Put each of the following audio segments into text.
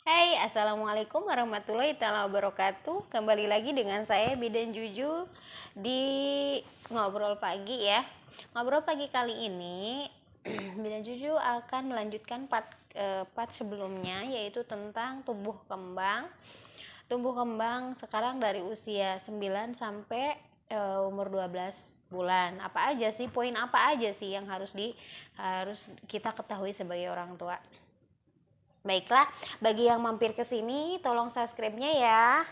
Hai, assalamualaikum warahmatullahi wabarakatuh. Kembali lagi dengan saya Bidan Juju di ngobrol pagi ya. Ngobrol pagi kali ini Bidan Juju akan melanjutkan part sebelumnya, yaitu tentang tumbuh kembang. Tumbuh kembang sekarang dari usia 9 sampai umur 12 bulan. Apa aja sih, poin apa aja sih yang harus kita ketahui sebagai orang tua? Baiklah, bagi yang mampir ke sini tolong subscribe-nya ya.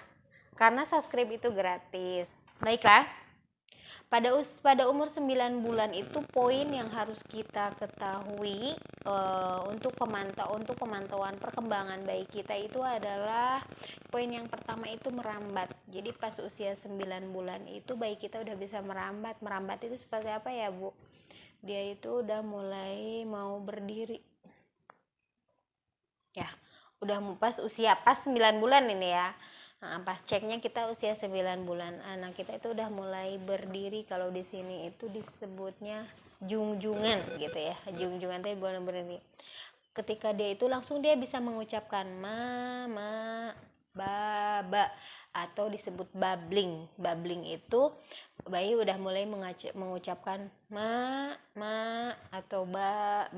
Karena subscribe itu gratis. Baiklah, pada umur 9 bulan itu poin yang harus kita ketahui untuk pemantauan perkembangan bayi kita itu adalah poin yang pertama itu merambat. Jadi pas usia 9 bulan itu bayi kita udah bisa merambat. Merambat itu seperti apa ya, Bu? Dia itu udah mulai mau berdiri. Ya, udah pas 9 bulan ini ya. Nah, pas ceknya kita usia 9 bulan. Anak kita itu udah mulai berdiri. Kalau di sini itu disebutnya jungjungan gitu ya. Jungjungan itu boleh berdiri. Ketika dia itu langsung dia bisa mengucapkan mama, baba, atau disebut babbling. Babbling itu bayi udah mulai mengucapkan ma atau ba.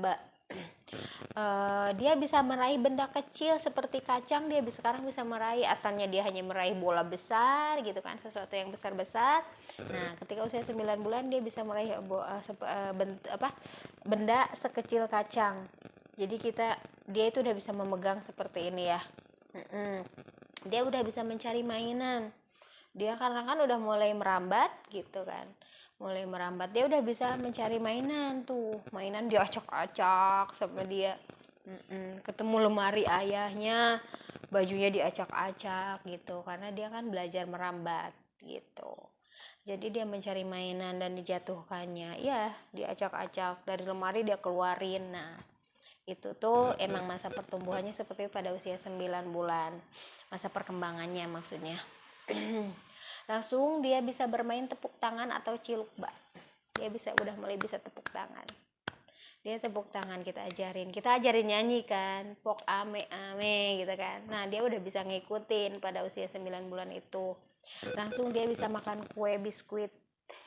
Dia bisa meraih benda kecil seperti kacang. Dia sekarang bisa meraih, asalnya dia hanya meraih bola besar gitu kan, sesuatu yang besar-besar. Nah, ketika usia 9 bulan dia bisa meraih benda sekecil kacang. Jadi dia itu udah bisa memegang seperti ini ya. Dia udah bisa mencari mainan. Dia karena kan udah mulai merambat gitu kan, dia udah bisa mencari mainan tuh. Mainan diacak-acak sama dia. Ketemu lemari ayahnya, bajunya diacak-acak gitu, karena dia kan belajar merambat gitu. Jadi dia mencari mainan dan dijatuhkannya, ya diacak-acak, dari lemari dia keluarin. Nah, itu tuh emang masa pertumbuhannya seperti pada usia 9 bulan, masa perkembangannya maksudnya. Langsung dia bisa bermain tepuk tangan atau ciluk bak. Dia udah mulai bisa tepuk tangan. Dia tepuk tangan, kita ajarin nyanyi kan, pok ame ame gitu kan. Nah, dia udah bisa ngikutin pada usia 9 bulan itu. Langsung dia bisa makan kue biskuit.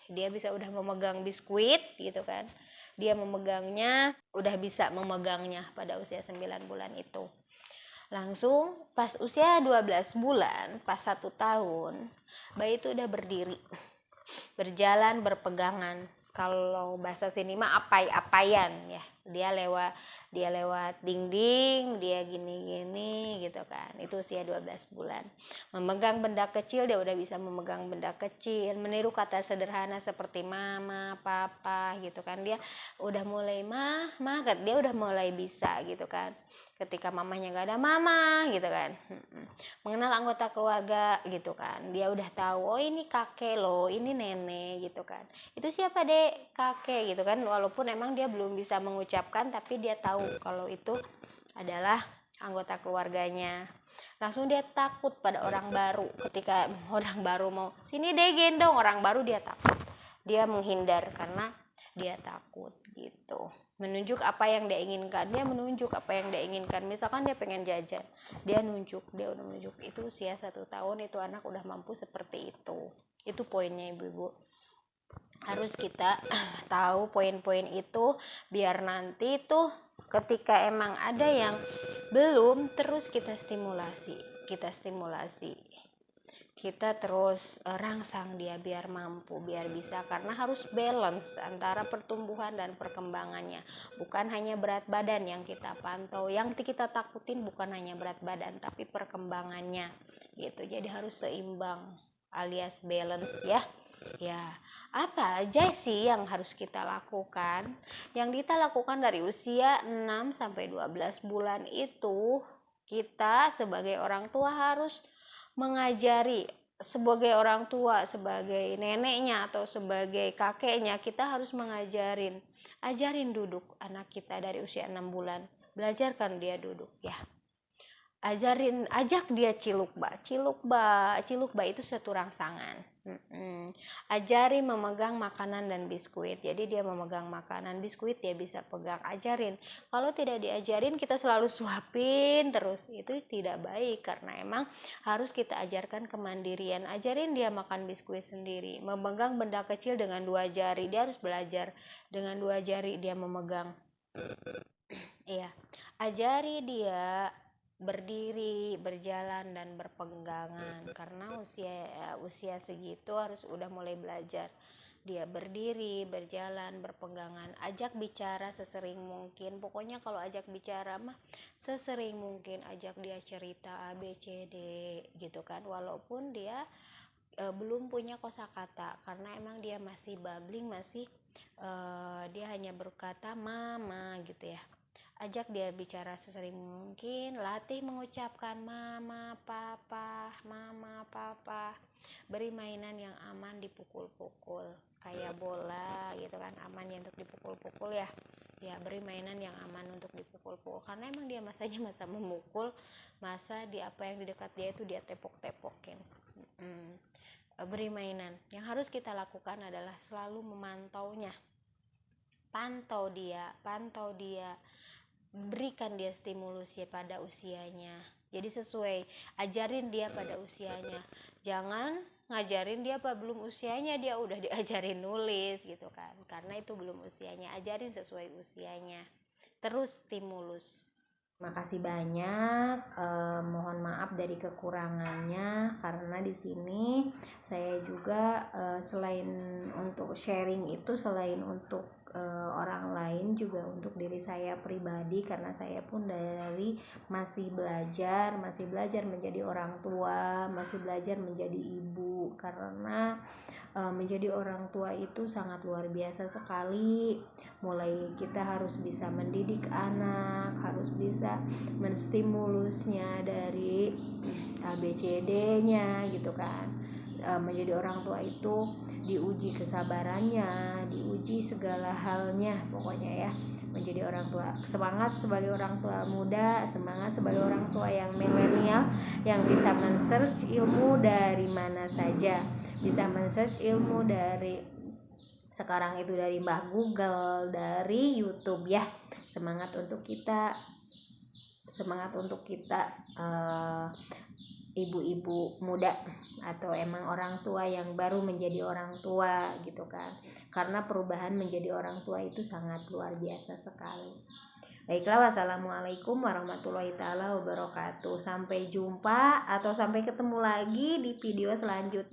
Dia udah memegang biskuit gitu kan. Dia udah bisa memegangnya pada usia 9 bulan itu. Langsung pas usia 12 bulan, pas 1 tahun, bayi itu udah berdiri, berjalan berpegangan. Kalau bahasa sini mah apai-apaian ya. Dia lewat dinding, dia gini-gini gitu kan. Itu usia 12 bulan. Memegang benda kecil, dia udah bisa memegang benda kecil, meniru kata sederhana seperti mama, papa gitu kan. Dia udah mulai dia udah mulai bisa gitu kan. Ketika mamanya gak ada, mama gitu kan. Mengenal anggota keluarga gitu kan. Dia udah tahu, oh ini kakek loh, ini nenek gitu kan. Itu siapa dek? Kakek gitu kan. Walaupun emang dia belum bisa mengucapkan, tapi dia tahu kalau itu adalah anggota keluarganya. Langsung dia takut pada orang baru. Ketika orang baru mau sini deh gendong orang baru, dia takut. Dia menghindar karena dia takut gitu. Menunjuk apa yang dia inginkan. Misalkan dia pengen jajan, dia udah menunjuk. Itu usia 1 tahun itu anak udah mampu seperti itu. Itu poinnya ibu-ibu. Harus kita tahu poin-poin itu biar nanti tuh ketika emang ada yang belum, terus kita stimulasi, kita terus rangsang dia biar mampu, biar bisa. Karena harus balance antara pertumbuhan dan perkembangannya. Bukan hanya berat badan yang kita pantau, yang kita takutin bukan hanya berat badan tapi perkembangannya gitu. Jadi harus seimbang alias balance ya. Ya, apa aja sih yang harus kita lakukan? Yang kita lakukan dari usia 6 sampai 12 bulan itu, kita sebagai orang tua harus mengajari. Sebagai orang tua, sebagai neneknya atau sebagai kakeknya, kita harus ajarin duduk anak kita dari usia 6 bulan. Belajarkan dia duduk ya. Ajak dia ciluk ba itu suatu rangsangan. Ajari memegang makanan dan biskuit. Jadi dia memegang makanan, biskuit dia bisa pegang, ajarin. Kalau tidak diajarin, kita selalu suapin terus, itu tidak baik, karena emang harus kita ajarkan kemandirian. Ajarin dia makan biskuit sendiri, memegang benda kecil dengan 2 jari. Dia harus belajar dengan 2 jari dia memegang. Iya, ajari dia berdiri, berjalan, dan berpegangan, karena usia segitu harus udah mulai belajar. Dia berdiri, berjalan, berpegangan. Ajak bicara sesering mungkin. Pokoknya kalau ajak bicara mah sesering mungkin, ajak dia cerita A B C D gitu kan, walaupun dia belum punya kosakata, karena emang dia masih babbling, masih dia hanya berkata mama gitu ya. Ajak dia bicara sesering mungkin, latih mengucapkan mama, papa, mama, papa. Beri mainan yang aman, dipukul-pukul, kayak bola gitu kan, aman ya untuk dipukul-pukul ya. Ya, beri mainan yang aman untuk dipukul-pukul, karena emang dia masanya masa memukul, masa di apa yang di dekat dia itu dia tepok-tepokin. Beri mainan. Yang harus kita lakukan adalah selalu memantaunya. Pantau dia, berikan dia stimulus ya pada usianya. Jadi sesuai, ajarin dia pada usianya. Jangan ngajarin dia apa belum usianya dia udah diajarin nulis gitu kan, karena itu belum usianya. Ajarin sesuai usianya, terus stimulus. Makasih banyak, mohon maaf dari kekurangannya, karena di sini saya juga selain untuk sharing itu, selain untuk orang lain, juga untuk diri saya pribadi, karena saya pun dari masih belajar menjadi orang tua, masih belajar menjadi ibu, karena menjadi orang tua itu sangat luar biasa sekali. Mulai kita harus bisa mendidik anak, harus bisa menstimulusnya dari ABCD-nya gitu kan. Menjadi orang tua itu diuji kesabarannya, diuji segala halnya pokoknya ya. Menjadi orang tua, semangat sebagai orang tua muda, semangat sebagai orang tua yang milenial, yang bisa men-search ilmu dari mana saja, bisa men-search ilmu dari sekarang itu dari Mbah Google, dari YouTube ya. Semangat untuk kita ibu-ibu muda atau emang orang tua yang baru menjadi orang tua gitu kan, karena perubahan menjadi orang tua itu sangat luar biasa sekali. Baiklah, wassalamualaikum warahmatullahi taala wabarakatuh. Sampai jumpa atau sampai ketemu lagi di video selanjutnya.